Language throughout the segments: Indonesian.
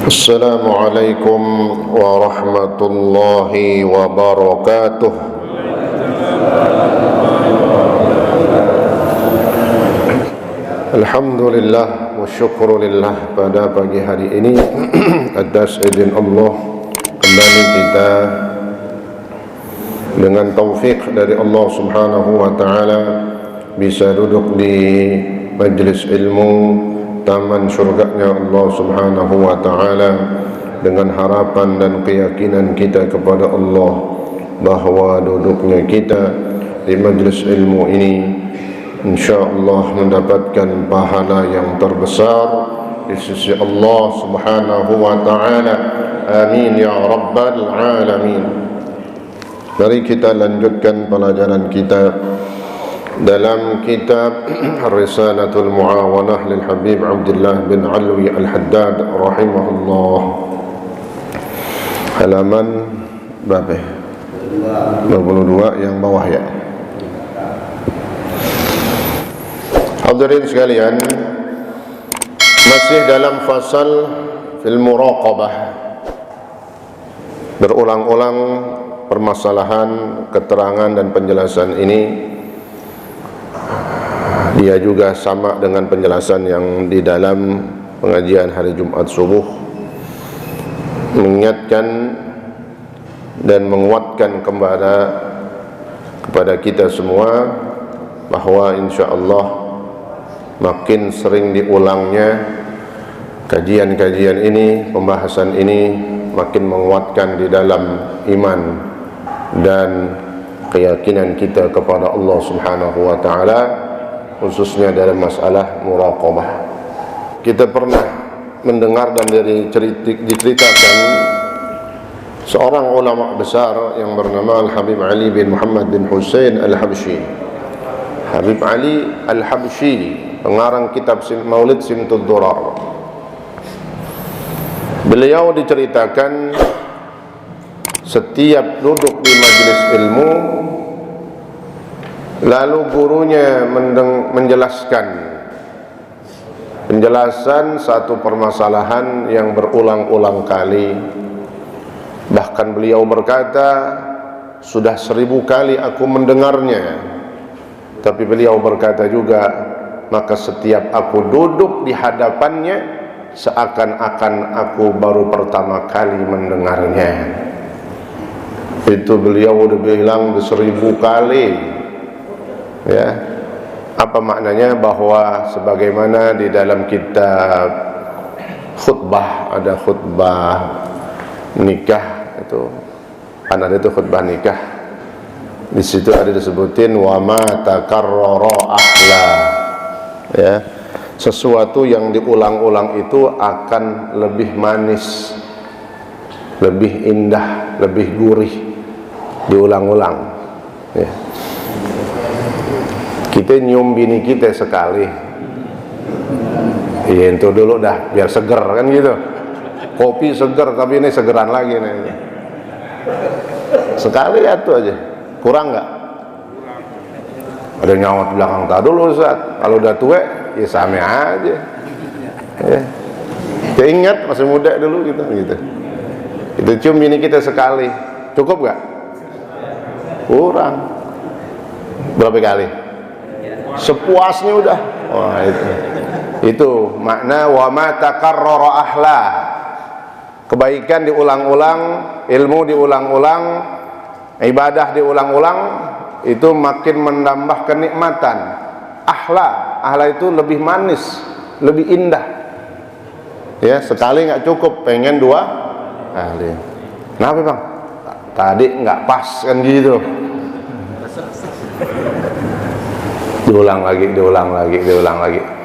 السلام عليكم ورحمة الله وبركاته. Alhamdulillah wa syukurillah, pada pagi hari ini atas izin Allah kembali kita dengan taufik dari Allah Subhanahu wa taala bisa duduk di majlis ilmu taman syurganya Allah Subhanahu wa ta'ala, dengan harapan dan keyakinan kita kepada Allah bahawa duduknya kita di majlis ilmu ini insyaallah mendapatkan pahala yang terbesar di sisi Allah Subhanahu wa ta'ala. Amin ya rabbal alamin. Mari kita lanjutkan pelajaran kita dalam kitab Risalatul Muawanah lil Habib Abdullah bin Alwi Al-Haddad rahimahullah, halaman berapa? 22 yang bawah ya. Hadirin sekalian, masih dalam fasal fil muraqabah, berulang-ulang permasalahan keterangan dan penjelasan ini. Dia juga sama dengan penjelasan yang di dalam pengajian hari Jumat subuh, mengingatkan dan menguatkan kepada kita semua bahawa insyaallah makin sering diulangnya kajian-kajian ini, pembahasan ini makin menguatkan di dalam iman dan keyakinan kita kepada Allah Subhanahu wa taala, khususnya dalam masalah muraqabah. Kita pernah mendengar dan diceritakan seorang ulama besar yang bernama Al-Habib Ali bin Muhammad bin Hussein Al-Habsyi. Habib Ali Al-Habsyi, pengarang kitab Maulid Simtud Durar. Beliau diceritakan setiap duduk di majelis ilmu, lalu gurunya menjelaskan penjelasan satu permasalahan yang berulang-ulang kali. Bahkan beliau berkata, sudah 1000 kali aku mendengarnya. Tapi beliau berkata juga, maka setiap aku duduk di hadapannya seakan-akan aku baru pertama kali mendengarnya. Itu beliau udah bilang 1000 kali. Ya, apa maknanya? Bahwa sebagaimana di dalam kitab khutbah, ada khutbah nikah, itu ada itu khutbah nikah, di situ ada disebutin wa ma takarrara ahla, ya, sesuatu yang diulang-ulang itu akan lebih manis, lebih indah, lebih gurih diulang-ulang, ya. Kita nyium bini kita sekali, iya itu dulu dah, biar seger kan gitu. Kopi seger, tapi ini segeran lagi nih. Sekali itu aja, kurang nggak? Ada nyawat belakang tak dulu Ustaz. Kalau udah tua, ya sama aja. Ya. Kita ingat masih muda dulu gitu. Kita cium bini kita sekali, cukup nggak? Kurang. Berapa kali? Sepuasnya udah. Wah, itu makna wa ma takarrara ahla. Kebaikan diulang-ulang, ilmu diulang-ulang, ibadah diulang-ulang, itu makin menambah kenikmatan. Ahla itu lebih manis, lebih indah. Ya, sekali nggak cukup, pengen 2 kali. Kenapa Bang? Tadi nggak pas kan gitu. Diulang lagi.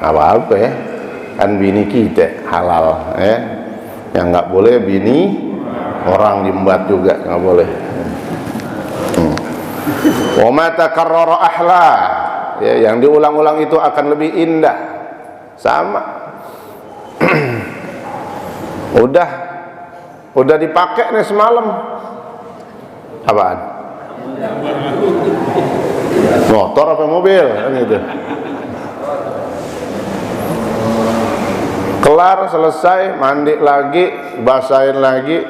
Apa-apa ya, kan bini kita halal, ya. Yang nggak boleh bini orang diembat juga, nggak boleh. Wa ma takarrara ahla, ya, yang diulang-ulang itu akan lebih indah. Sama. Udah dipakai nih semalam. Apaan? Motor apa mobil kan gitu. kelar selesai, mandi lagi, basahin lagi,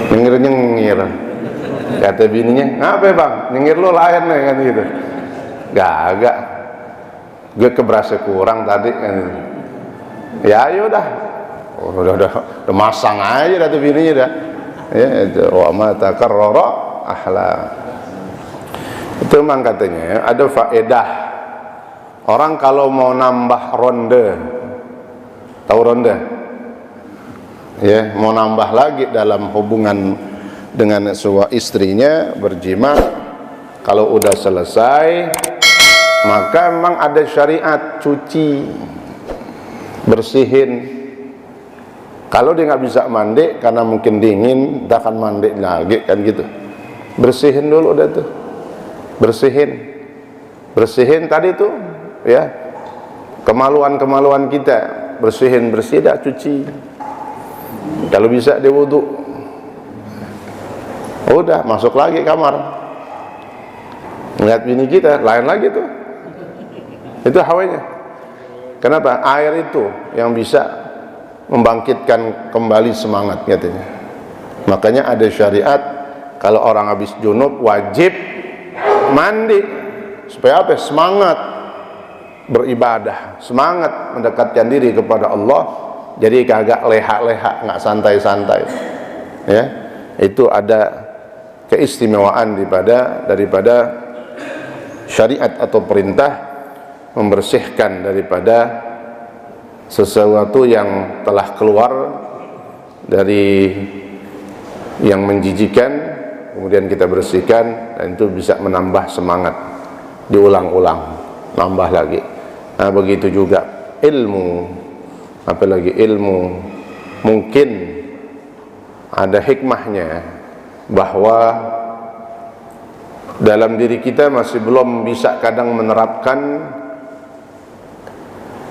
nyengir-nyengir. Kata bininya, ngapa bang? Nyengir lu lain nih kan gitu. Gagak, gue keberasa kurang tadi kan. Ya yaudah, udah masang aja kata bininya dah. Ya itu wa ma takarrara ahla. Itu memang katanya ada faedah. Orang kalau mau nambah ronde, tahu ronde? Ya, mau nambah lagi dalam hubungan dengan sebuah istrinya berjima, kalau udah selesai, maka memang ada syariat cuci, bersihin. Kalau dia nggak bisa mandi karena mungkin dingin, dia akan mandi lagi kan gitu. Bersihin dulu dah tuh, bersihin tadi tuh, ya kemaluan kita, bersihin dah, cuci. Kalau bisa dia wudu, udah masuk lagi kamar, ngeliat bini kita lain lagi tuh. Itu hawanya. Kenapa? Air itu yang bisa membangkitkan kembali semangat katanya. Makanya ada syariat kalau orang habis junub wajib mandi supaya apa? Semangat beribadah, semangat mendekatkan diri kepada Allah. Jadi kagak leha-leha, nggak santai-santai. Ya, itu ada keistimewaan daripada syariat atau perintah membersihkan daripada sesuatu yang telah keluar dari yang menjijikan, kemudian kita bersihkan, dan itu bisa menambah semangat, diulang-ulang, nambah lagi. Nah begitu juga ilmu, apalagi ilmu, mungkin ada hikmahnya bahwa dalam diri kita masih belum bisa kadang menerapkan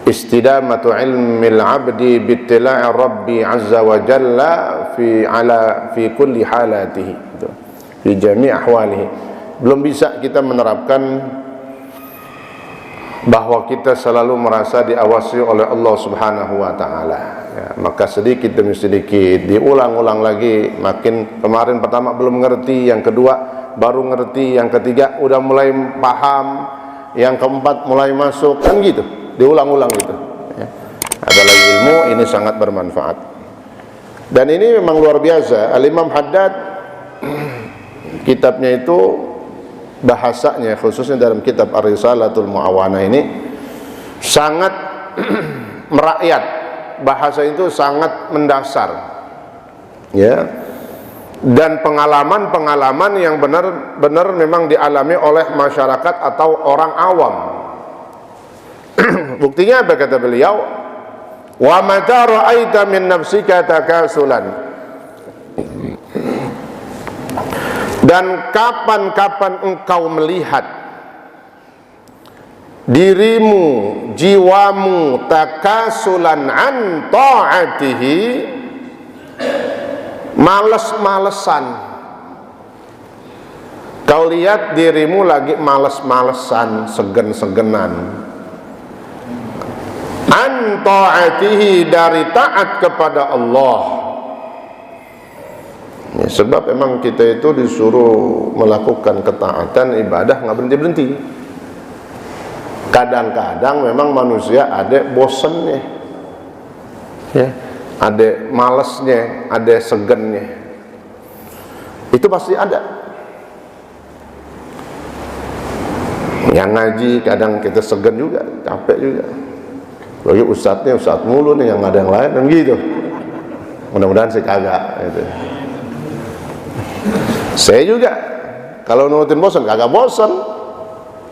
istidamatu ilmil abdi bittila'i rabbi azza wa jalla fi kulli halatihi, fi jami' ahwalihi. Belum bisa kita menerapkan bahwa kita selalu merasa diawasi oleh Allah Subhanahu wa taala. Ya, maka sedikit demi sedikit diulang-ulang lagi. Makin kemarin pertama belum ngerti, yang kedua baru ngerti, yang ketiga udah mulai paham, yang keempat mulai masuk, kan gitu. Diulang-ulang gitu. Ya. Apalagi ilmu ini sangat bermanfaat. Dan ini memang luar biasa. Al-Imam Haddad kitabnya itu bahasanya, khususnya dalam kitab Ar-Risalatul Mu'awana ini sangat merakyat. Bahasa itu sangat mendasar. Ya. Dan pengalaman-pengalaman yang benar-benar memang dialami oleh masyarakat atau orang awam. Buktinya apa kata beliau? Wa mata ra'aita min nafsika takasulan. Dan kapan-kapan engkau melihat dirimu, jiwamu takasulan an ta'atihi, males-malesan. Kau lihat dirimu lagi males-malesan, segen-segenan, an ta'atihi, dari taat kepada Allah. Ya, sebab emang kita itu disuruh melakukan ketaatan, ibadah nggak berhenti-berhenti. Kadang-kadang memang manusia ada bosennya, ya, ada malesnya, ada segennya. Itu pasti ada. Yang ngaji kadang kita segen juga, capek juga. Bagi ustadznya, ustadz mulu nih, yang ada yang lain dan gitu. Mudah-mudahan saya kagak gitu. Saya juga kalau nurutin bosan kagak bosan,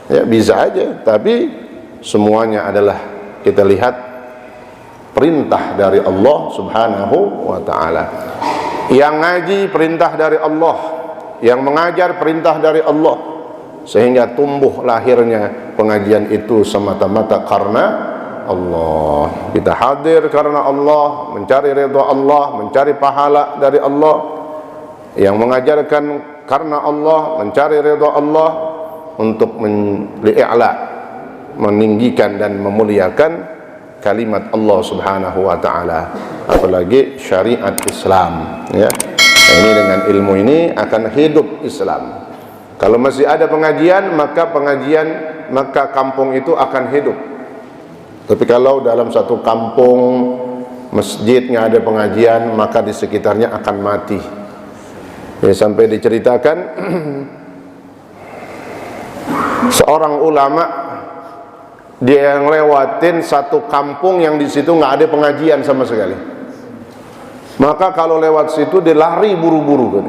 ya bisa aja. Tapi semuanya adalah kita lihat perintah dari Allah Subhanahu wa ta'ala. Yang ngaji perintah dari Allah, yang mengajar perintah dari Allah, sehingga tumbuh lahirnya pengajian itu semata-mata karena Allah. Kita hadir karena Allah, mencari ridha Allah, mencari pahala dari Allah. Yang mengajarkan karena Allah, mencari ridha Allah, untuk li'a'la, meninggikan dan memuliakan kalimat Allah Subhanahu wa taala, apalagi syariat Islam, ya. Nah, ini dengan ilmu ini akan hidup Islam. Kalau masih ada pengajian, maka kampung itu akan hidup. Tapi kalau dalam satu kampung masjidnya ada pengajian, maka di sekitarnya akan mati. Ya, sampai diceritakan seorang ulama dia yang lewatin satu kampung yang di situ nggak ada pengajian sama sekali. Maka kalau lewat situ dia lari buru-buru kan.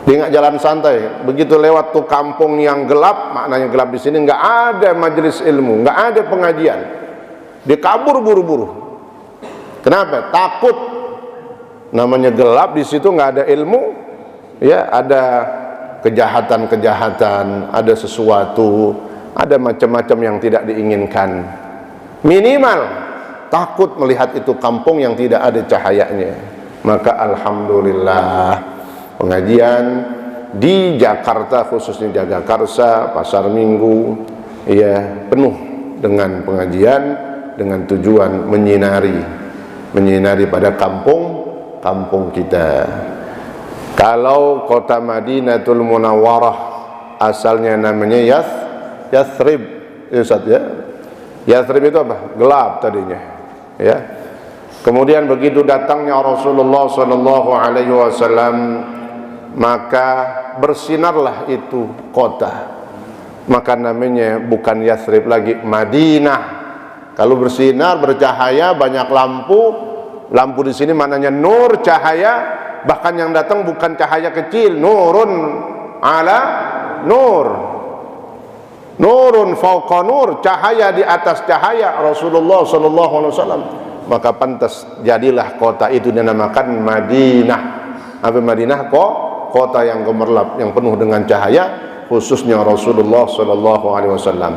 Dia nggak jalan santai. Begitu lewat tuh kampung yang gelap, maknanya gelap di sini nggak ada majelis ilmu, nggak ada pengajian. Dia kabur buru-buru. Kenapa? Takut. Namanya gelap, di situ nggak ada ilmu, ya, ada kejahatan-kejahatan, ada sesuatu, ada macam-macam yang tidak diinginkan. Minimal takut melihat itu kampung yang tidak ada cahayanya. Maka alhamdulillah pengajian di Jakarta, khususnya Jagakarsa, Pasar Minggu, ya, penuh dengan pengajian dengan tujuan menyinari pada kampung kita. Kalau kota Madinatul Munawwarah asalnya namanya Yathrib, ya Ustaz, ya. Yathrib itu apa? Gelap tadinya, ya. Kemudian begitu datangnya Rasulullah sallallahu alaihi wasallam, maka bersinarlah itu kota. Maka namanya bukan Yathrib lagi, Madinah. Kalau bersinar, bercahaya, banyak lampu. Lampu di sini maknanya nur, cahaya. Bahkan yang datang bukan cahaya kecil, nurun ala nur, nurun fauqa nur, cahaya di atas cahaya Rasulullah sallallahu alaihi wasallam. Maka pantas jadilah kota itu dinamakan Madinah. Apa Madinah? Kota yang gemerlap, yang penuh dengan cahaya, khususnya Rasulullah sallallahu alaihi wasallam.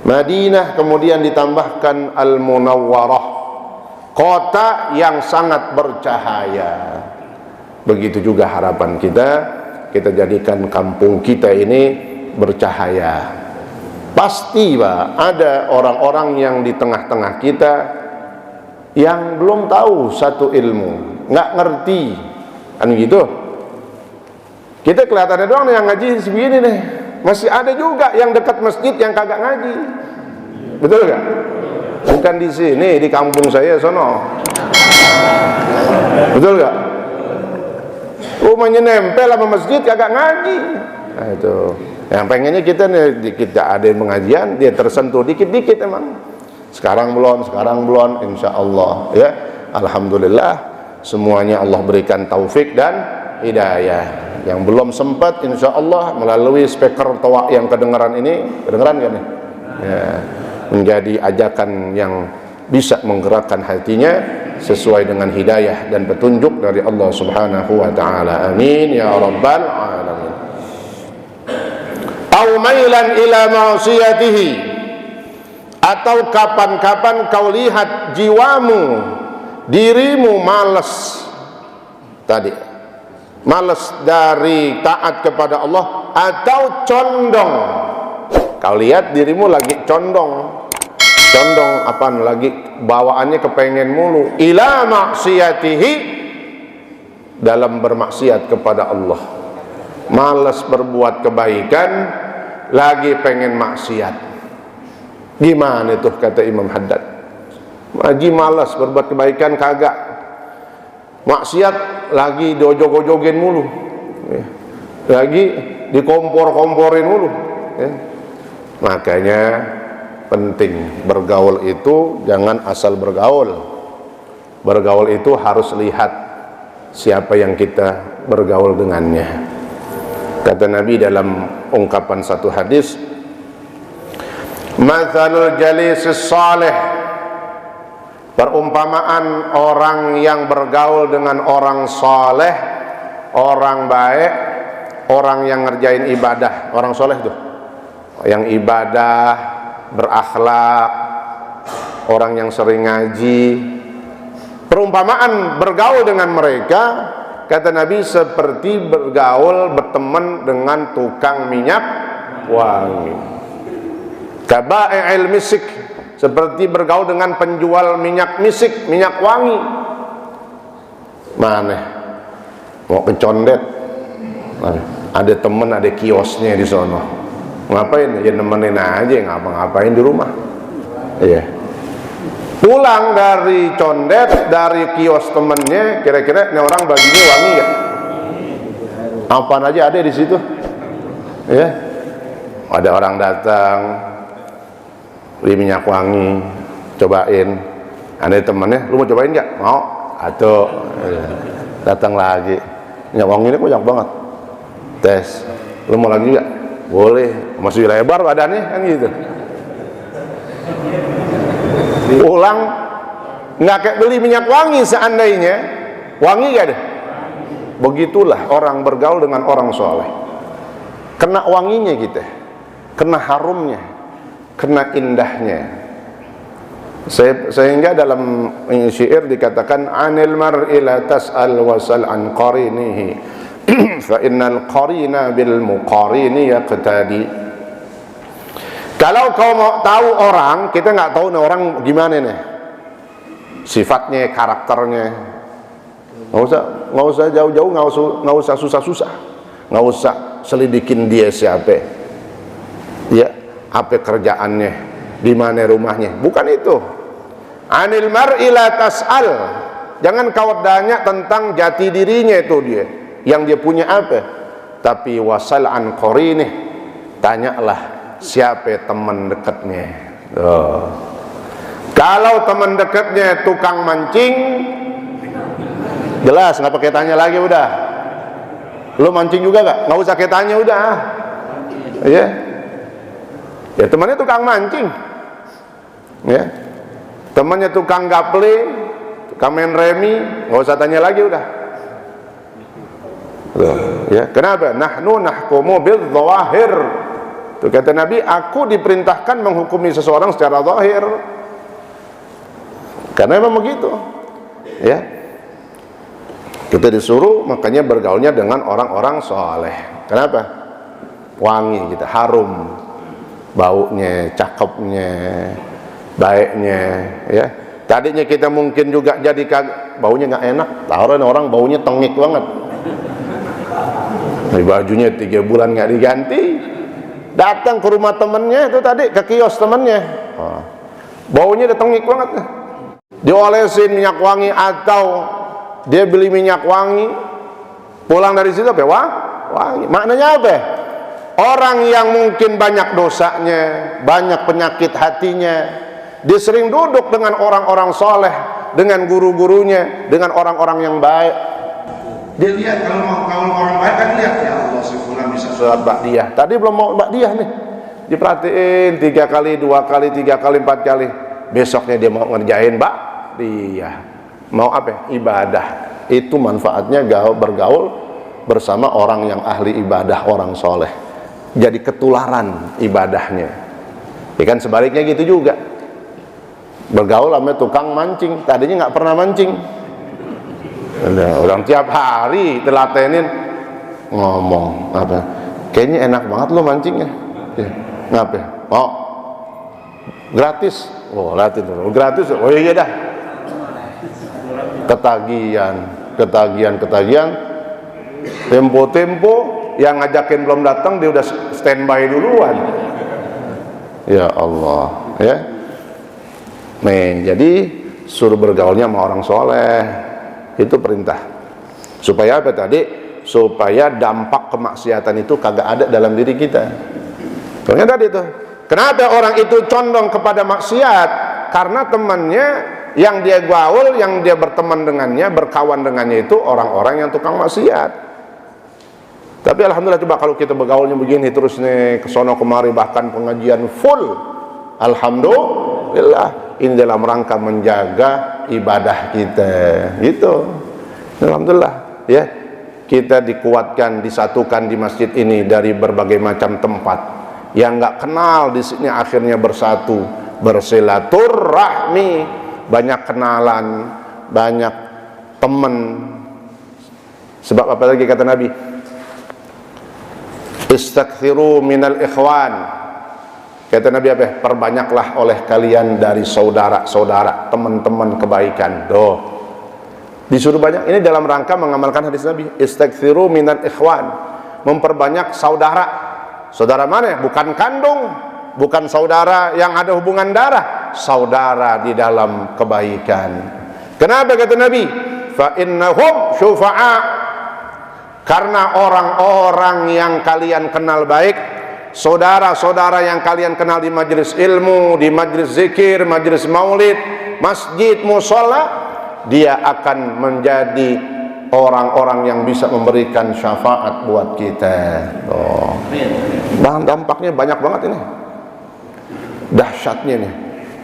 Madinah kemudian ditambahkan Al-Munawwarah, kota yang sangat bercahaya. Begitu juga harapan kita jadikan kampung kita ini bercahaya. Pasti Pak, ada orang-orang yang di tengah-tengah kita yang belum tahu satu ilmu, nggak ngerti, kan gitu. Kita kelihatannya doang yang ngaji segini nih, masih ada juga yang dekat masjid yang kagak ngaji, betul gak? Bukan di sini, di kampung saya sono. Betul gak? Rumahnya nempel sama masjid kagak ngaji. Nah itu. Yang pengennya kita nih, kita ada pengajian, dia tersentuh dikit-dikit emang. Sekarang belum, insya Allah, ya. Alhamdulillah, semuanya Allah berikan taufik dan hidayah. Yang belum sempat, insya Allah melalui speaker toa yang kedengaran ini, kedengaran gak nih? Ya. Menjadi ajakan yang bisa menggerakkan hatinya sesuai dengan hidayah dan petunjuk dari Allah Subhanahu wa taala. Amin ya rabbal alamin. Au mailan ila ma'siyatihi, atau kapan-kapan kau lihat jiwamu, dirimu malas tadi, malas dari taat kepada Allah, atau condong. Kau lihat dirimu lagi condong apa lagi, bawaannya kepengen mulu ila maksiyatihi, dalam bermaksiat kepada Allah, malas berbuat kebaikan, lagi pengen maksiat. Gimana tuh kata Imam Haddad? Lagi malas berbuat kebaikan kagak, maksiat lagi diojog-ojogin mulu, lagi dikompor-komporin mulu, ya. Makanya penting bergaul itu jangan asal bergaul. Bergaul itu harus lihat siapa yang kita bergaul dengannya. Kata Nabi dalam ungkapan satu hadis, mathalul jalisis salih, perumpamaan orang yang bergaul dengan orang saleh, orang baik, orang yang ngerjain ibadah. Orang soleh tuh yang ibadah, berakhlak, orang yang sering ngaji. Perumpamaan bergaul dengan mereka, kata Nabi, seperti bergaul, berteman dengan tukang minyak wangi. Kaba'il misik, seperti bergaul dengan penjual minyak misik, minyak wangi. Mana mau kecondet, ada temen, ada kiosnya di sono, ngapain? Ya nemenin aja, ngapa-ngapain di rumah. Iya, pulang dari condet, dari kios temennya, kira-kira ini orang bajunya wangi gak? Apaan aja ada di situ. Ya, ada orang datang beli minyak wangi, cobain. Ada temennya, lu mau cobain gak? Mau? Atau datang lagi, minyak wangi ini banyak banget. Tes, lu mau lagi gak? Boleh, masih lebar badannya kan gitu. Pulang nggak kayak beli minyak wangi, seandainya wangi gak deh. Begitulah orang bergaul dengan orang soleh, kena wanginya kita, kena harumnya, kena indahnya. Sehingga dalam syair dikatakan anil mar'i la tas'al wasal an qarinihi fa innal qarina bil muqarini yaqtadi. Kalau kau mau tahu orang, kita nggak tahu nih orang gimana nih sifatnya, karakternya, nggak usah jauh-jauh, nggak usah susah-susah, nggak usah selidikin dia siapa, ya, apa kerjaannya, di mana rumahnya, bukan itu. Anil mar'i la tas'al, jangan kau tanya tentang jati dirinya itu dia, yang dia punya apa, tapi wasal an qarinih, tanyalah siapa teman dekatnya. Kalau teman dekatnya tukang mancing, jelas nggak pakai tanya lagi, udah. Lo mancing juga nggak usah pakai tanya, udah. Ya, ya temannya tukang mancing, ya. Temannya tukang gaple, tukang main remi, nggak usah tanya lagi, udah. Ya, kenapa? Nahnu nahkumu bil dhawahir. Itu kata Nabi, aku diperintahkan menghukumi seseorang secara zahir. Karena memang begitu. Ya. Kita disuruh makanya bergaulnya dengan orang-orang soleh. Kenapa? Wangi kita, harum, baunya, cakepnya, baiknya, ya. Tadinya kita mungkin juga jadi baunya nggak enak, taruhan orang baunya tengik banget. Bajunya 3 bulan nggak diganti. Datang ke rumah temennya itu tadi, ke kios temennya, baunya udah tengik banget, diolesin minyak wangi, atau dia beli minyak wangi, pulang dari situ apa? Wangi. Maknanya apa? Orang yang mungkin banyak dosanya, banyak penyakit hatinya, dia sering duduk dengan orang-orang soleh, dengan guru-gurunya, dengan orang-orang yang baik. Dia lihat kalau orang baik kan lihat, ya Allah si fulan bisa sholat ba'diyah. Tadi belum mau ba'diyah nih, diperhatiin 3 kali, 2 kali, 3 kali, 4 kali. Besoknya dia mau ngerjain ba'diyah. Mau apa? Ibadah. Itu manfaatnya bergaul bersama orang yang ahli ibadah, orang soleh. Jadi ketularan ibadahnya. Ya kan sebaliknya gitu juga. Bergaul sama tukang mancing, tadinya nggak pernah mancing. Orang tiap hari telatenin, ngomong apa? Kayaknya enak banget lo mancingnya. Ya, ngapa? Oh, gratis. Oh, gratis. Oh iya dah. Ketagihan. Tempo yang ngajakin belum datang, dia udah standby duluan. Ya Allah, ya. Nih, jadi suruh bergaulnya sama orang soleh. Itu perintah. Supaya apa tadi? Supaya dampak kemaksiatan itu kagak ada dalam diri kita. Soalnya tadi tuh, kenapa orang itu condong kepada maksiat? Karena temannya yang dia gaul, yang dia berteman dengannya, berkawan dengannya itu orang-orang yang tukang maksiat. Tapi alhamdulillah, coba kalau kita bergaulnya begini terus nih, kesono kemari, bahkan pengajian full, alhamdulillah, ini dalam rangka menjaga ibadah kita, gitu. Alhamdulillah, ya, kita dikuatkan, disatukan di masjid ini dari berbagai macam tempat. Yang nggak kenal di sini akhirnya bersatu, bersilaturahmi, banyak kenalan, banyak teman. Sebab apa lagi kata Nabi? Istakthiru minal ikhwan Kata Nabi apa? Perbanyaklah oleh kalian dari saudara-saudara, teman-teman kebaikan. Doh, disuruh banyak. Ini dalam rangka mengamalkan hadis Nabi, istaghfiru minal ikhwan, memperbanyak saudara. Saudara mana? Bukan kandung, bukan saudara yang ada hubungan darah, saudara di dalam kebaikan. Kenapa kata Nabi? Fa innahum syufa'a, karena orang-orang yang kalian kenal baik, saudara-saudara yang kalian kenal di majelis ilmu, di majelis zikir, majelis maulid, masjid, musholla, dia akan menjadi orang-orang yang bisa memberikan syafaat buat kita. Oh. Dampaknya banyak banget ini, dahsyatnya nih.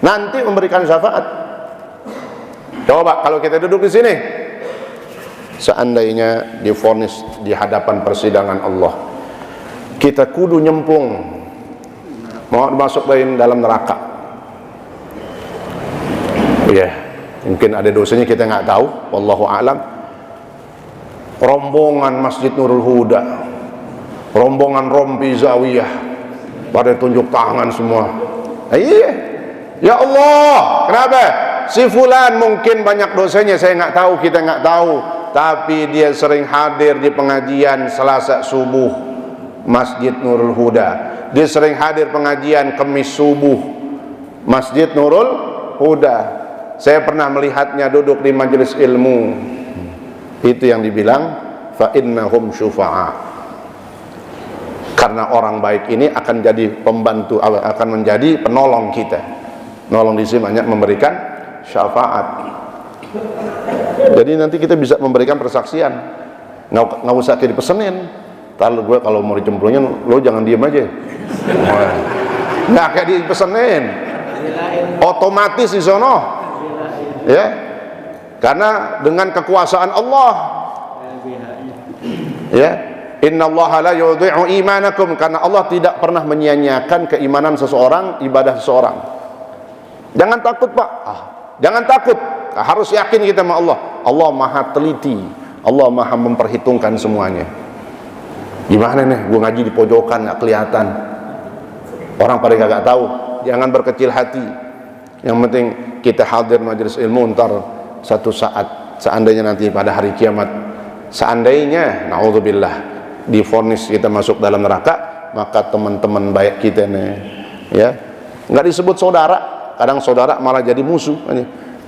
Nanti memberikan syafaat. Coba kalau kita duduk di sini, seandainya divonis di hadapan persidangan Allah, kita kudu nyempung mau masuk dalam neraka. Ya, mungkin ada dosanya kita nggak tahu, wallahu a'lam. Rombongan Masjid Nurul Huda, rombongan Rompi Zawiyah, pada tunjuk tangan semua. Iya, ya Allah, kenapa? Si fulan mungkin banyak dosanya, saya nggak tahu, kita nggak tahu, tapi dia sering hadir di pengajian Selasa subuh Masjid Nurul Huda, dia sering hadir pengajian Kamis subuh Masjid Nurul Huda. Saya pernah melihatnya duduk di majelis ilmu. Itu yang dibilang fa innahum syufa'a, karena orang baik ini akan jadi pembantu, akan menjadi penolong kita. Nolong di sini banyak memberikan syafaat. Jadi nanti kita bisa memberikan persaksian, nggak usah kayak dipesenin. Kalau mau dicemplungin, lo jangan diem aja. Nggak kayak dipesenin, otomatis di sono, ya. Karena dengan kekuasaan Allah, ya, innallaha la yudhi'u imanakum, karena Allah tidak pernah menyia-nyiakan keimanan seseorang, ibadah seseorang. Jangan takut Pak, jangan takut, harus yakin kita sama Allah. Allah maha teliti, Allah maha memperhitungkan semuanya. Gimana nih, gue ngaji di pojokan nggak kelihatan, orang pada nggak tahu. Jangan berkecil hati, yang penting kita hadir majelis ilmu. Ntar satu saat, seandainya nanti pada hari kiamat, seandainya naudzubillah divonis kita masuk dalam neraka, maka teman-teman baik kita nih, ya, nggak disebut saudara, kadang saudara malah jadi musuh.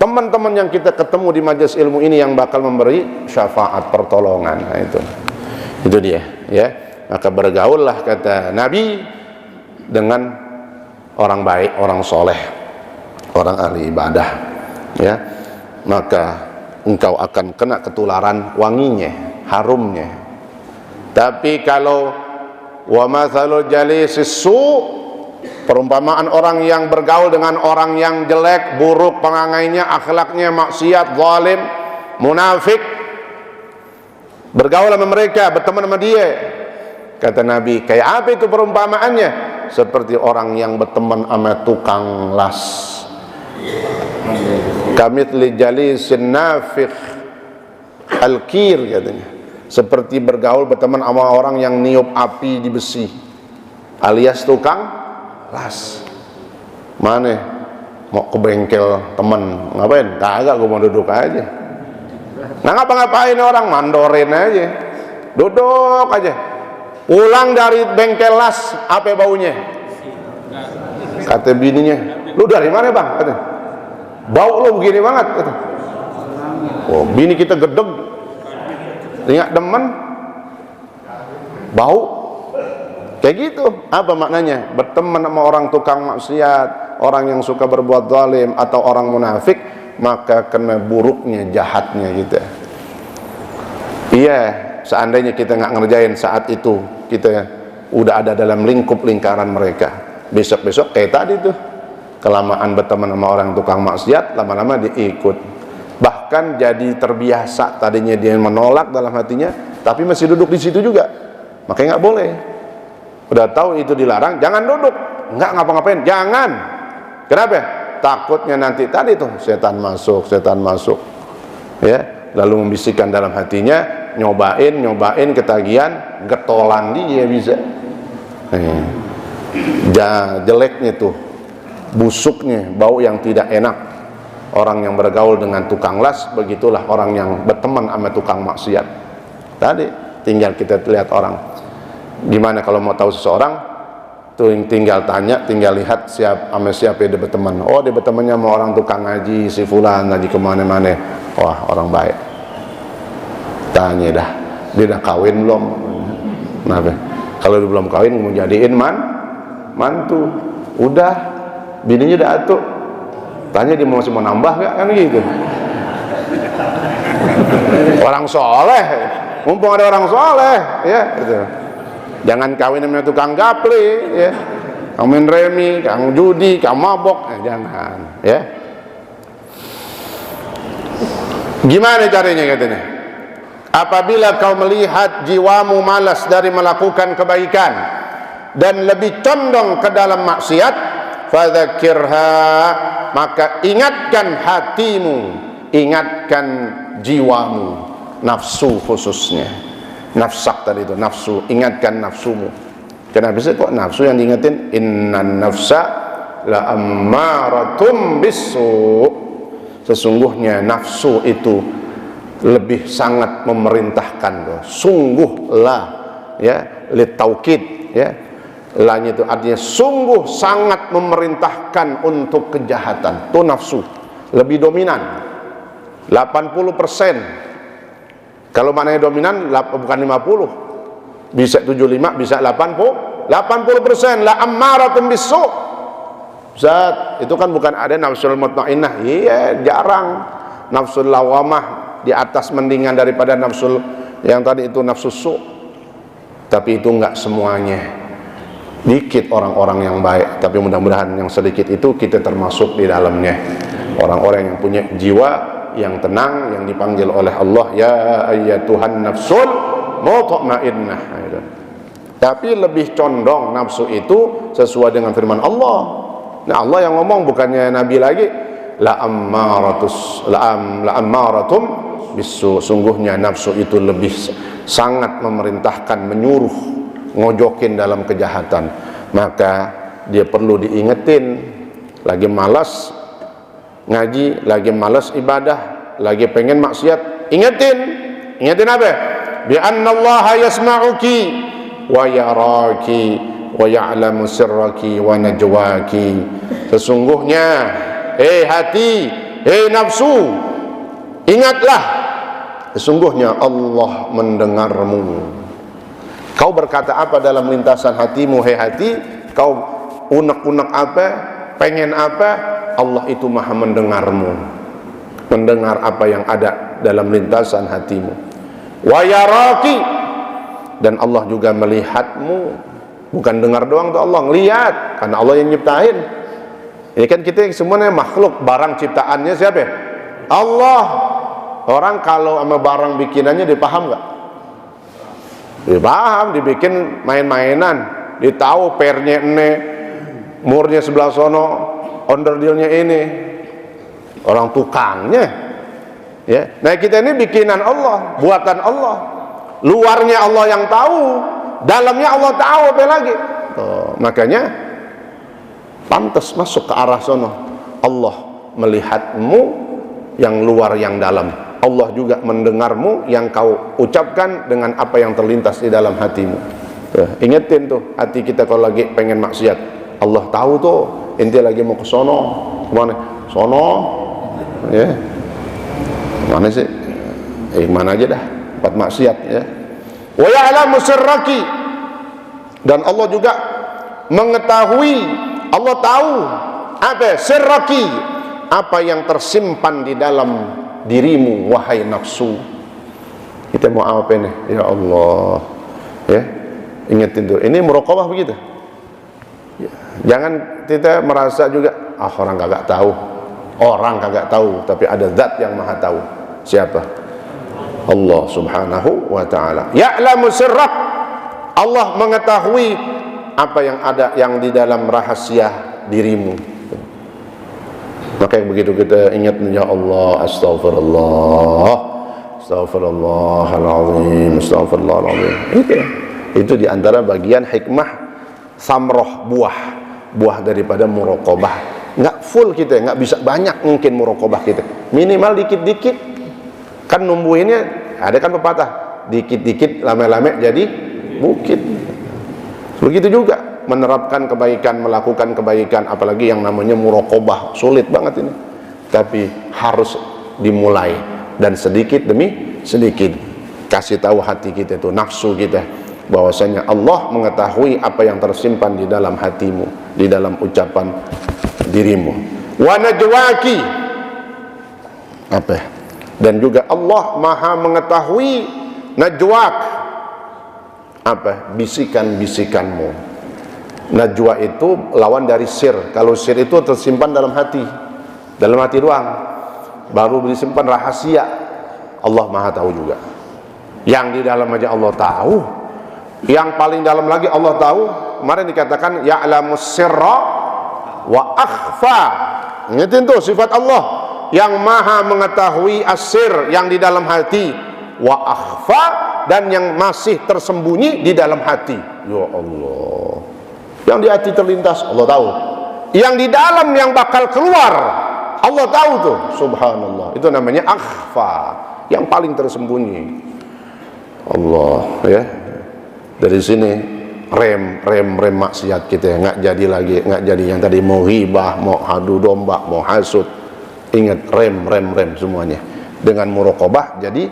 Teman-teman yang kita ketemu di majelis ilmu ini yang bakal memberi syafaat, pertolongan. Nah, itu dia, ya. Maka bergaullah, kata Nabi, dengan orang baik, orang soleh, orang ahli ibadah, ya. Maka engkau akan kena ketularan wanginya, harumnya. Tapi kalau wa mathalul jalisis su, perumpamaan orang yang bergaul dengan orang yang jelek, buruk perangainya, akhlaknya maksiat, zalim, munafik, bergaul sama mereka, berteman sama dia, kata Nabi, kayak apa itu perumpamaannya? Seperti orang yang berteman sama tukang las. Kamitsli jalisin nafikh al-kir, katanya, seperti bergaul berteman sama orang yang niup api di besi, alias tukang las. Mana mau ke bengkel temen, ngapain? Kagak, gue mau duduk aja. Nah, ngapa-ngapain orang, mandorin aja, duduk aja. Pulang dari bengkel las, apa baunya? Kata bininya, lu dari mana bang? Kata, bau lu begini banget. Kata, oh, bini kita gedeg, ingat demen, bau kayak gitu. Apa maknanya? Berteman sama orang tukang maksiat, orang yang suka berbuat zalim, atau orang munafik, maka kena buruknya, jahatnya kita. Iya, seandainya kita nggak ngerjain saat itu, kita udah ada dalam lingkup lingkaran mereka. Besok-besok kayak tadi tuh, kelamaan berteman sama orang tukang maksiat, lama-lama dia ikut. Bahkan jadi terbiasa. Tadinya dia menolak dalam hatinya, tapi masih duduk di situ juga. Makanya nggak boleh. Udah tahu itu dilarang, jangan duduk. Nggak ngapa-ngapain, jangan. Kenapa? Takutnya nanti tadi tuh setan masuk, ya, lalu membisikkan dalam hatinya, nyobain ketagihan, getolan dia bisa. jeleknya tuh, busuknya, bau yang tidak enak orang yang bergaul dengan tukang las, begitulah orang yang berteman sama tukang maksiat. Tadi tinggal kita lihat orang. Gimana kalau mau tahu seseorang tuh, tinggal tanya, tinggal lihat sama siapa dia berteman. Oh, dia bertemannya sama orang tukang ngaji, si fulan ngaji kemana-mana. Wah, orang baik. Tanya dah, dia udah kawin belum? Kenapa? Kalau dia belum kawin mau jadiin mantu. Udah, bininya udah atuk. Tanya dia masih mau nambah gak, kan gitu. Orang soleh, mumpung ada orang soleh, ya gitu. Jangan kawin sama tukang gapli, ya. Kang main remi, kang judi, kang mabok, jangan, ya. Gimana caranya katanya? Apabila kau melihat jiwamu malas dari melakukan kebaikan dan lebih condong ke dalam maksiat, fadzakirha, maka ingatkan hatimu, ingatkan jiwamu, nafsu khususnya. Nafsak tadi itu, nafsu, ingatkan nafsumu. Kenapa sih kok nafsu yang diingetin? Innan nafsa la ammaratum bisu. Sesungguhnya nafsu itu lebih sangat memerintahkan. Sungguhlah, ya, litaukid, ya. Lanya itu artinya sungguh sangat memerintahkan untuk kejahatan. Itu nafsu lebih dominan 80%. Kalau maknanya dominan bukan 50, bisa 75, bisa 80%. La ammaratum bisu. Zat itu kan bukan ada nafsul mutmainnah. Iya, jarang. Nafsul lawamah di atas mendingan daripada nafsul yang tadi itu nafsu su. Tapi itu enggak semuanya. Dikit orang-orang yang baik, tapi mudah-mudahan yang sedikit itu kita termasuk di dalamnya. Orang-orang yang punya jiwa yang tenang, yang dipanggil oleh Allah, ya ayyatuhan nafsul mutmainnah. Tapi lebih condong nafsu itu sesuai dengan firman Allah. Nah, Allah yang ngomong, bukannya Nabi lagi. La ammaratum bisu. Sungguhnya nafsu itu lebih sangat memerintahkan, menyuruh, ngojokin dalam kejahatan. Maka dia perlu diingetin. Lagi malas ngaji, lagi malas ibadah, lagi pengen maksiat, ingetin apa? Bi annallaha yasma'uki wa yaraki wa ya'lamu sirraki wa najwaki. Sesungguhnya, hati, nafsu, ingatlah, sesungguhnya Allah mendengarmu. Kau berkata apa dalam lintasan hatimu, hati? Kau unek-unek apa? Pengen apa? Allah itu maha mendengarmu, mendengar apa yang ada dalam lintasan hatimu. Wa yaraki, dan Allah juga melihatmu. Bukan dengar doang tuh, Allah ngelihat, karena Allah yang nyiptain. Ini kan kita semuanya makhluk, barang ciptaannya siapa? Allah. Orang kalau sama barang bikinannya dipaham gak? Dipaham, dibikin main-mainan, ditahu pernya ini, murnya sebelah sono, onderdilnya ini, orang tukangnya, ya. Nah, kita ini bikinan Allah, buatan Allah. Luarnya Allah yang tahu, dalamnya Allah tahu apa lagi. Tuh, makanya pantas masuk ke arah sono. Allah melihatmu yang luar yang dalam. Allah juga mendengarmu yang kau ucapkan dengan apa yang terlintas di dalam hatimu. Tuh, ingetin tuh hati kita kalau lagi pengen maksiat. Allah tahu tuh. Ente lagi mau ke sono, kemana? Sono, ya. Mana sih? Mana aja dah, tempat maksiat, ya. Wa ya'lamu sirraki, dan Allah juga mengetahui, Allah tahu apa sirraki, apa yang tersimpan di dalam dirimu, wahai nafsu. Kita mau apa nih? Ya Allah, ya. Ingetin tuh, ini muraqabah begitu. Jangan kita merasa juga, orang kagak tahu, tapi ada zat yang maha tahu. Siapa? Allah subhanahu wa ta'ala. Ya'lamu sirrak, Allah mengetahui apa yang ada yang di dalam rahasia dirimu. Maka begitu kita ingat, ya Allah, astagfirullahaladzim. Itu diantara bagian hikmah samroh, buah daripada muraqabah. Nggak full kita, nggak bisa banyak mungkin muraqabah kita, minimal dikit-dikit. Kan numbuhinnya ada kan pepatah, dikit-dikit lame-lame jadi bukit. Begitu juga menerapkan kebaikan, melakukan kebaikan, apalagi yang namanya muraqabah, sulit banget ini. Tapi harus dimulai, dan sedikit demi sedikit kasih tahu hati kita itu, nafsu kita, bahwasanya Allah mengetahui apa yang tersimpan di dalam hatimu, di dalam ucapan dirimu. Wa najwaki, apa? Dan juga Allah Maha mengetahui najwak, apa? Bisikan-bisikanmu. Najwa itu lawan dari sir. Kalau sir itu tersimpan dalam hati doang, baru disimpan rahasia. Allah Maha tahu juga. Yang di dalam aja Allah tahu, yang paling dalam lagi Allah tahu. Kemarin dikatakan ya'lamus sirra wa akhfa. Ingatin tuh sifat Allah yang Maha mengetahui asir, yang di dalam hati, wa akhfa, dan yang masih tersembunyi di dalam hati. Ya Allah, yang di hati terlintas Allah tahu, yang di dalam yang bakal keluar Allah tahu tuh. Subhanallah, itu namanya akhfa, yang paling tersembunyi. Allah, ya. Dari sini rem maksiat kita, nggak jadi lagi, nggak jadi yang tadi mau ghibah, mau adu domba, mau hasud. Ingat, rem semuanya dengan muraqabah jadi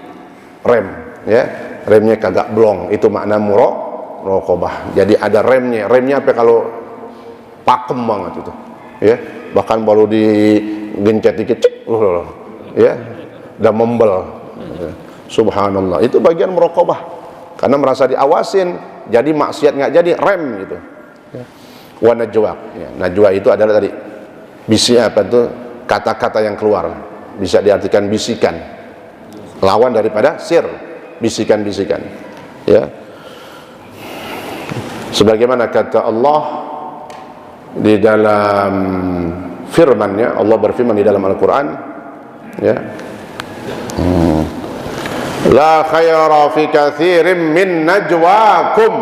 rem, ya. Remnya kagak blong, itu makna muraqabah. Jadi ada remnya apa kalau pakem banget itu, ya. Bahkan baru digencet dikit, ya, udah membel. Subhanallah, itu bagian muraqabah, karena merasa diawasin, jadi maksiat nggak jadi, rem gitu. Wa najwa, ya, najwa itu adalah tadi apa itu, kata-kata yang keluar, bisa diartikan bisikan, lawan daripada sir, bisikan-bisikan, ya. Sebagaimana kata Allah di dalam firman-Nya, Allah berfirman di dalam Al-Quran, ya, la khaira fi katsirin min najwakum.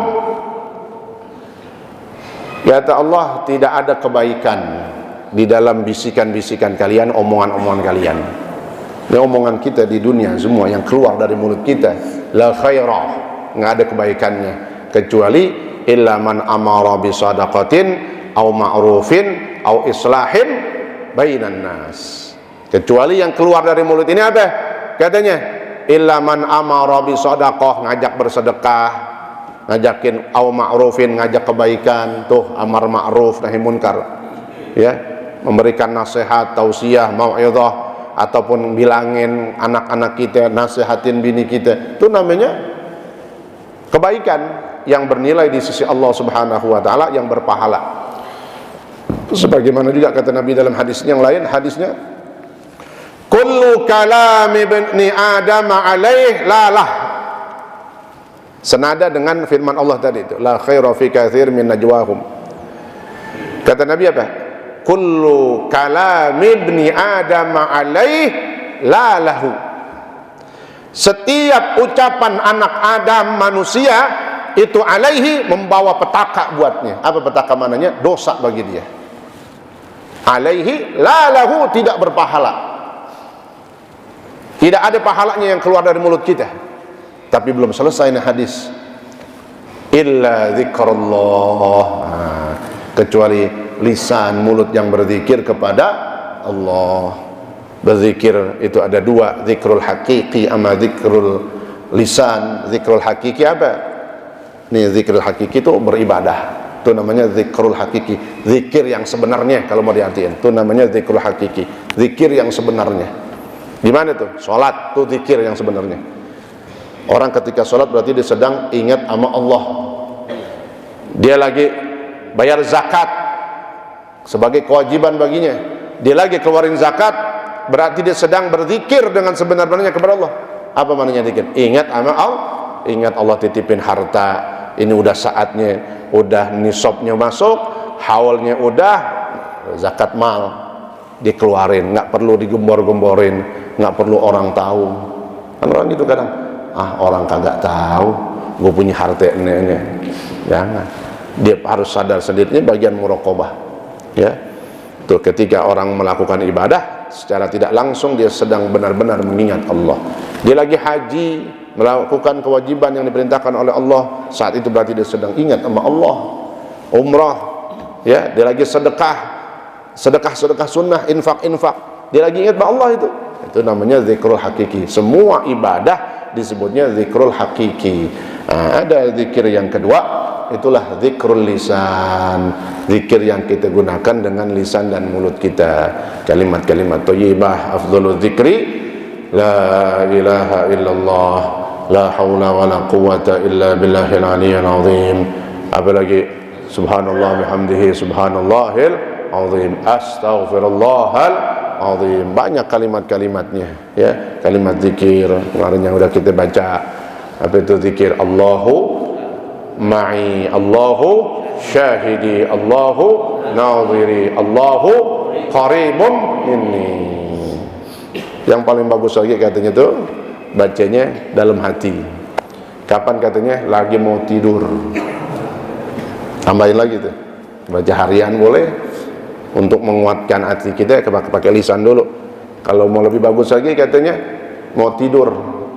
Kata Allah, tidak ada kebaikan di dalam bisikan-bisikan kalian, omongan-omongan kalian. Ini omongan kita di dunia semua yang keluar dari mulut kita, la khaira, nggak ada kebaikannya, kecuali illa man amara bi sadaqatin au ma'rufin au islahin bainan nas. Kecuali yang keluar dari mulut ini apa? Katanya illa man amara bi sadaqah, ngajak bersedekah, ngajakin au ma'rufin, ngajak kebaikan, tuh amar ma'ruf nahi munkar, ya, memberikan nasihat, tausiah, mau'izah, ataupun bilangin anak-anak kita, nasihatin bini kita, itu namanya kebaikan yang bernilai di sisi Allah Subhanahu wa taala, yang berpahala. Sebagaimana juga kata Nabi dalam hadisnya yang lain, hadisnya kullu kalam ibni Adam alaih lalah, senada dengan firman Allah tadi itu, la khaira fi katsir min najwahum. Kata Nabi apa? Kullu kalam ibni Adam alaih la lahu. Setiap ucapan anak Adam manusia itu alaihi, membawa petaka buatnya. Apa petaka mananya? Dosa bagi dia. Alaihi la lahu, tidak berpahala. Tidak ada pahalanya yang keluar dari mulut kita. Tapi belum selesai nih hadis. Illa zikrullah, kecuali lisan, mulut yang berzikir kepada Allah. Berzikir itu ada dua, zikrul hakiki sama zikrul lisan. Zikrul hakiki apa? Nih, zikrul hakiki itu beribadah, itu namanya zikrul hakiki, zikir yang sebenarnya. Kalau mau diartiin, itu namanya zikrul hakiki, zikir yang sebenarnya. Gimana tuh? Sholat tuh zikir yang sebenarnya. Orang ketika sholat berarti dia sedang ingat sama Allah. Dia lagi bayar zakat sebagai kewajiban baginya, dia lagi keluarin zakat, berarti dia sedang berzikir dengan sebenar-benarnya kepada Allah. Apa maknanya zikir? Ingat sama Allah, ingat Allah titipin harta, ini udah saatnya, udah nisabnya masuk, haulnya udah, zakat mal dikeluarin, nggak perlu digembor-gemborin, nggak perlu orang tahu. Kan orang gitu kadang, orang kagak tahu gue punya harta ini. Jangan, Dia harus sadar sendiri, ini bagian muraqabah, ya. Tuh, ketika orang melakukan ibadah secara tidak langsung dia sedang benar-benar mengingat Allah. Dia lagi haji, melakukan kewajiban yang diperintahkan oleh Allah, saat itu berarti dia sedang ingat sama Allah. Umrah, ya, dia lagi sedekah sunnah, infak, dia lagi ingat sama Allah. Itu namanya zikrul hakiki. Semua ibadah disebutnya zikrul hakiki. Ada zikir yang kedua, itulah zikrul lisan, zikir yang kita gunakan dengan lisan dan mulut kita. Kalimat-kalimat thayyibah, afdhalul zikri la ilaha illallah, la haula wala quwwata illa billahil aliyyil azim. Apalagi subhanallah bihamdihi subhanallahil azim, astaghfirullahal azim. Banyak kalimat-kalimatnya, ya. Kalimat zikir kemarin yang udah kita baca, apa itu zikir? Allahu ma'i, Allahu syahidi, Allahu nadhiri, Allahu qaribun minni. Yang paling bagus lagi katanya tuh bacanya dalam hati. Kapan katanya? Lagi mau tidur. Tambahin lagi tuh, baca harian boleh, untuk menguatkan hati kita pakai lisan dulu. Kalau mau lebih bagus lagi katanya mau tidur,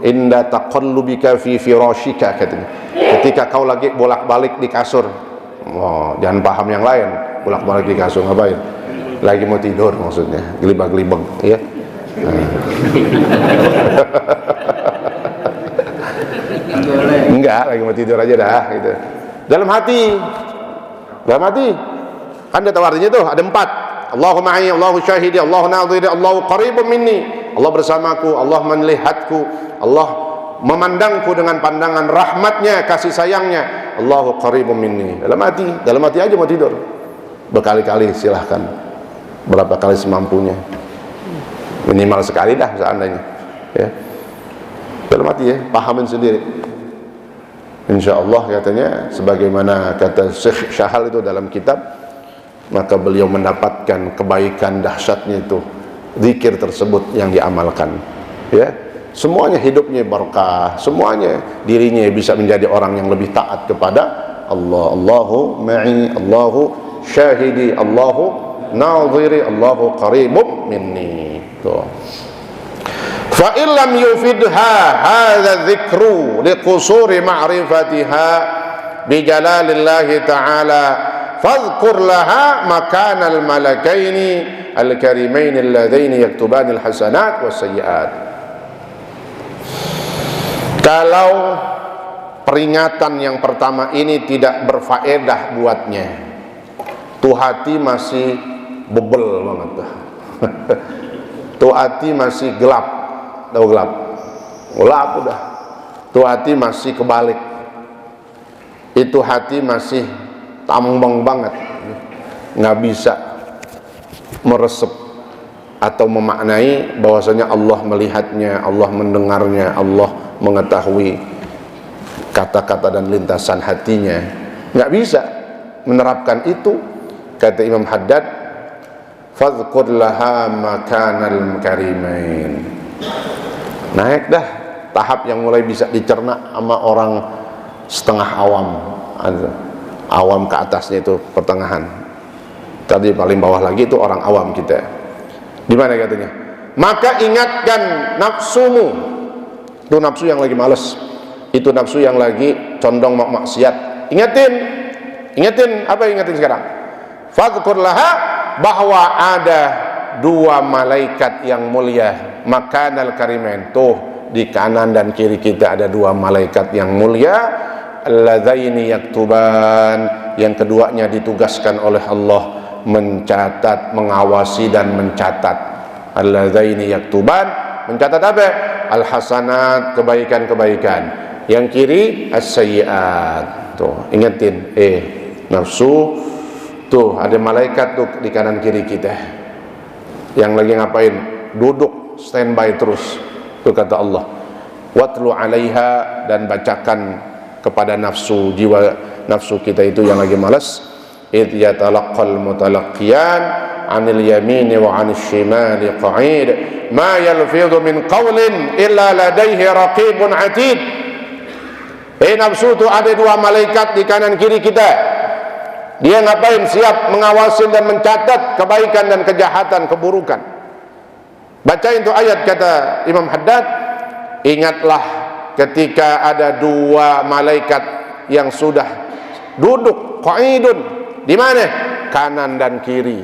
inda taqallubika fi firashika, katanya ketika kau lagi bolak-balik di kasur. Jangan paham yang lain, bolak-balik di kasur ngapain? Lagi mau tidur maksudnya, gelibag-gelibag, ya. Enggak, lagi mau tidur aja dah gitu. Dalam hati kan ada artinya tuh, ada 4. Allahu ma'i, Allahu syahidi, Allahu nadhiri, Allahu qaribun minni. Allah bersamaku, Allah melihatku, Allah memandangku dengan pandangan rahmatnya, kasih sayangnya. Allahu qaribun minni. Dalam hati aja mau tidur. Berkali-kali silahkan, berapa kali semampunya, minimal sekali dah seandainya, ya. Dalam hati, ya, pahamin sendiri. InsyaAllah katanya, sebagaimana kata Syekh Syahal itu dalam kitab, maka beliau mendapatkan kebaikan dahsyatnya itu zikir tersebut yang diamalkan, ya. Semuanya hidupnya berkah, semuanya dirinya bisa menjadi orang yang lebih taat kepada Allah. Allahu ma'i, Allahu syahidi, Allahu nadhiri, Allahu qaribun minni. Tuh. Fa illam yufidha hadza dzikru liqusuri ma'rifatiha bi jalalillahi ta'ala fadhkur laha makanal malakaini al-karimain alladzaini yaktubanil hasanat was sayyiat. Kalau peringatan yang pertama ini tidak berfaedah buatnya, tuh hati masih bebel banget tuh. Tuh hati masih gelap, gelap udah. Tuh hati masih kebalik. Itu hati masih tambang banget, nggak bisa meresep atau memaknai bahwasanya Allah melihatnya, Allah mendengarnya, Allah mengetahui kata-kata dan lintasan hatinya. Nggak bisa menerapkan itu. Kata Imam Haddad, fadhkur laha makanal karimain. Naik dah tahap yang mulai bisa dicerna sama orang setengah awam. Awam ke atasnya itu pertengahan. Tadi paling bawah lagi itu orang awam kita. Di mana katanya? Maka ingatkan nafsumu. Itu nafsu yang lagi males, itu nafsu yang lagi condong maksiat. Ingetin apa? Ingetin sekarang. Fadhkur laha, bahwa ada 2 malaikat yang mulia, makanal karimain. Tuh di kanan dan kiri kita ada 2 malaikat yang mulia, alladzaini yaktuban, yang keduanya ditugaskan oleh Allah mencatat, mengawasi dan mencatat. Alladzaini yaktuban, mencatat apa? Al-hasanat, kebaikan-kebaikan. Yang kiri as-sayyiat. Tuh, ingetin, nafsu, tuh ada malaikat tuh di kanan kiri kita. Yang lagi ngapain? Duduk, standby terus. Tuh kata Allah. Watlu 'alaiha, dan bacakan kepada nafsu, jiwa nafsu kita itu yang lagi malas. Idh yatalaqqal mutalaqqiyan 'anil yamini wa 'anil shimali qa'id ma yalfidhu min qawlin illa ladaihi raqibun 'atid. Nafsu itu ada 2 malaikat di kanan kiri kita. Dia ngapain? Siap mengawasi dan mencatat kebaikan dan kejahatan, keburukan. Baca itu ayat, kata Imam Haddad, ingatlah ketika ada dua malaikat yang sudah duduk qaidun, di mana? Kanan dan kiri.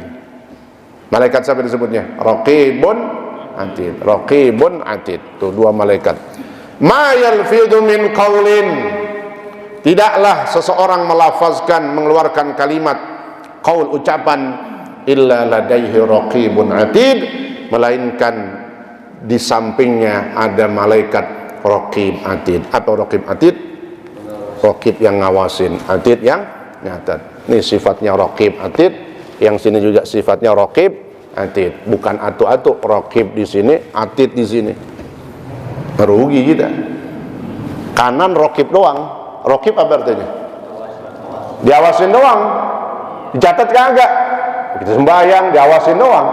Malaikat siapa disebutnya? Raqibun atid. Raqibun atid. Tuh dua malaikat. Ma yalfidhu min qaulin, tidaklah seseorang melafazkan, mengeluarkan kalimat qaul, ucapan, illa ladaihi raqibun atid, melainkan di sampingnya ada malaikat raqib atid. Apa raqib atid? Raqib yang ngawasin, atid yang nyatat. Ini sifatnya raqib atid, yang sini juga sifatnya raqib atid. Bukan atu-atu, raqib di sini, atid di sini. Merugi kita. Kanan raqib doang. Raqib apa artinya? Diawasin doang. Dicatat kagak. Kita sembahyang, diawasin doang.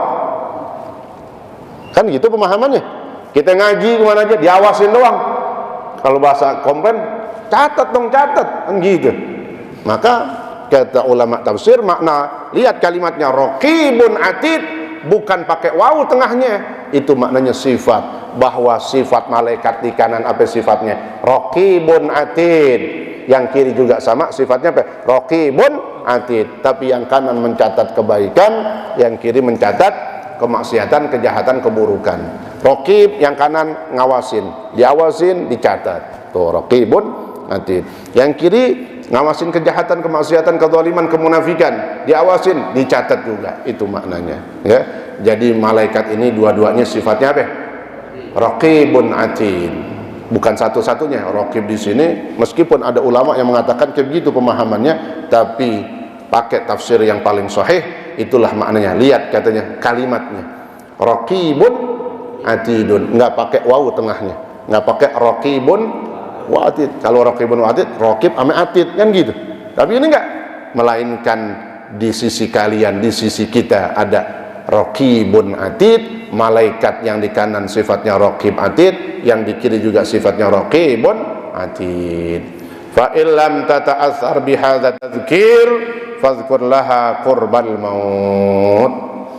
Kan gitu pemahamannya. Kita ngaji kemana aja, diawasin doang. Kalau bahasa komplain, catat dong, catat, kan gitu. Maka kata ulama tafsir, makna lihat kalimatnya raqibun atid, bukan pakai wawu tengahnya. Itu maknanya sifat, bahwa sifat malaikat di kanan apa sifatnya? Raqibun atid. Yang kiri juga sama sifatnya apa? Raqibun atid. Tapi yang kanan mencatat kebaikan, yang kiri mencatat kemaksiatan, kejahatan, keburukan. Raqib yang kanan ngawasin, diawasin, dicatat. Tuh raqibun atid. Yang kiri ngawasin kejahatan, kemaksiatan, kezaliman, kemunafikan, diawasin, dicatat juga. Itu maknanya, ya. Jadi malaikat ini dua-duanya sifatnya apa? Raqibun atid. Bukan satu-satunya raqib di sini, meskipun ada ulama yang mengatakan kayak gitu pemahamannya, tapi pakai tafsir yang paling sahih, itulah maknanya. Lihat katanya kalimatnya, raqibun atidun, nggak pakai wawu tengahnya, nggak pakai raqibun wa atid. Kalau raqibun wa atid, raqib ame atid kan gitu. Tapi ini enggak, melainkan di sisi kalian, di sisi kita ada raqibun atid, malaikat yang di kanan sifatnya raqib atid, yang di kiri juga sifatnya raqibun atid. Fa illam tata'athar bihadza tadhkir fadhkur laha qurbal maut.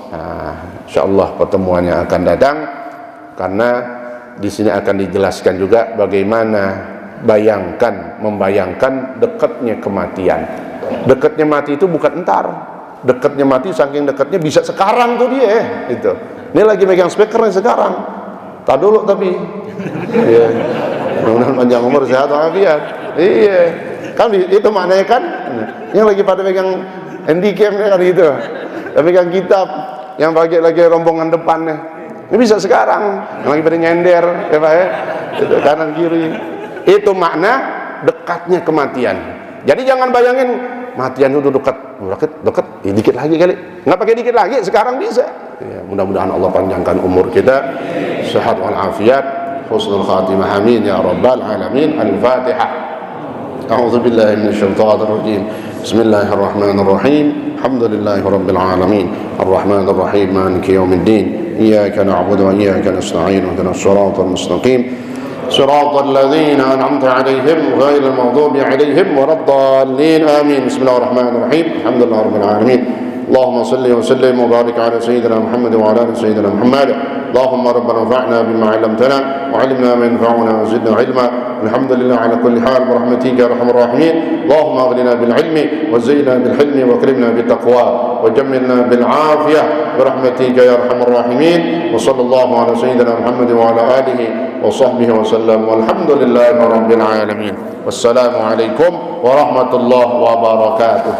Nah, insyaallah pertemuannya akan datang, karena di sini akan dijelaskan juga bagaimana membayangkan dekatnya kematian. Dekatnya mati itu bukan entar. Dekatnya mati saking dekatnya bisa sekarang tuh dia. Itu. Ini lagi megang speakernya sekarang. Tak dulu tapi. Iya. Mudah-mudahan panjang umur, sehat walafiat. Iya. Kan itu maknanya kan. Yang lagi pada megang handycam kan gitu. Yang megang kitab, yang lagi rombongan depannya. Ini bisa sekarang, yang lagi pada nyender, ya Pak ya, itu kanan kiri. Itu makna dekatnya kematian. Jadi jangan bayangin matian itu dekat, ya, dikit lagi kali. Nggak pakai dikit lagi, sekarang bisa. Ya, mudah-mudahan Allah panjangkan umur kita, sehat walafiat, husnul khatimah, amin ya rabbal alamin. Al-Fatihah. A'udzu billahi minasyaitonir rajim. Bismillahirrahmanirrahim. Alhamdulillahi rabbil alamin. Arrahmanir rahim. Maliki yaumiddin. إياك نعبد وإياك نستعين اهدنا الصراط المستقيم صراط الذين أنعمت عليهم غير المغضوب عليهم ولا الضالين آمين. بسم الله الرحمن الرحيم. الحمد لله رب العالمين. اللهم صل وسلم وبارك على سيدنا محمد وعلى آل سيدنا محمد. اللهم ربنا انفعنا بما علمتنا وعلمنا ما ينفعنا وزدنا علما. الحمد لله على كل حال برحمتك يا ارحم الراحمين. اللهم اغننا بالعلم وزينا بالحلم واكرمنا بالتقوى وجملنا بالعافيه برحمتك يا ارحم الراحمين. وصلى الله على سيدنا محمد وعلى اله وصحبه وسلم والحمد لله رب العالمين. والسلام عليكم ورحمه الله وبركاته.